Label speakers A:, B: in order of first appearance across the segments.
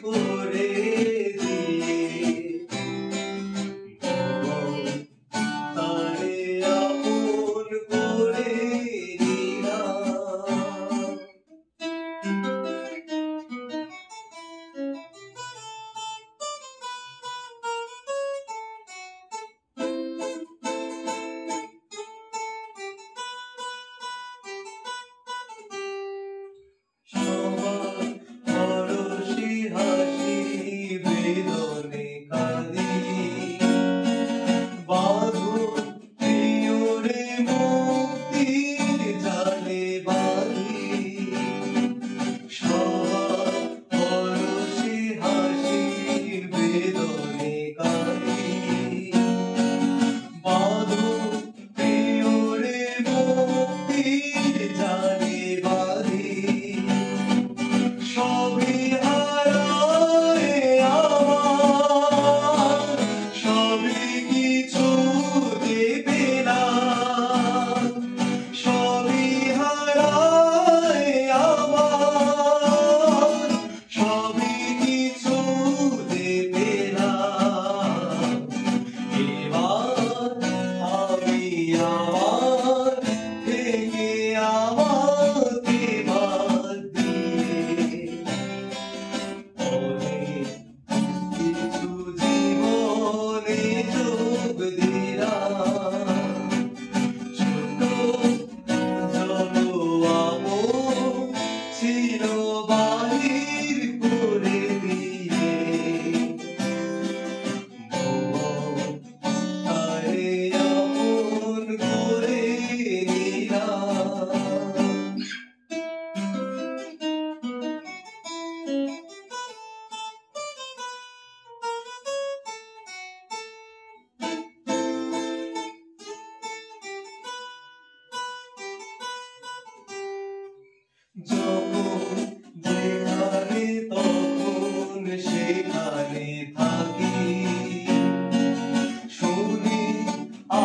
A: করে দিয়ে তারে আপন করে নিলাম। সবার পরশি হাসি বেদনে কাঁদি বাঁধন প্রিয়রে মুক্তির জালে বাঁধি। সবার পরশি হাসি বেদনে কাঁদি বাঁধন প্রিয়রে মুক্তির জালে বাঁধি। সবই হারায় আমার, সবই কিছু যে পেলাম। সবই হারায় আমার, সবই কিছু যে পেলাম। এবার আমি আমার থেকে আমাকে বাদ দিয়ে অনেক কিছু জীবনে যোগ দিলাম। ছোট জনম ছিল বাহির করে দিয়ে তারে আপন করে নিলাম। যখন যেখানে তখন সেখানে থাকি, শুনি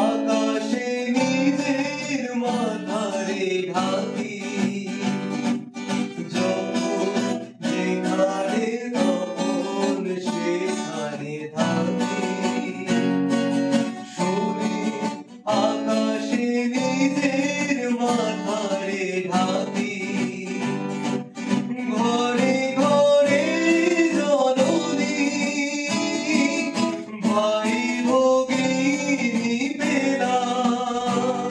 A: আকাশে নিজের মাথারে ঢাকি। যখন যেখানে তখন সেখানে থাকি, শুনি আকাশে নিজের মাথারে ঢাকি। ঘরে ঘরে জননী ভাই ভগিনী পেলাম।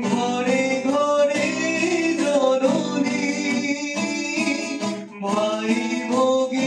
A: ঘরে ঘরে জননী ভাই ভগিনী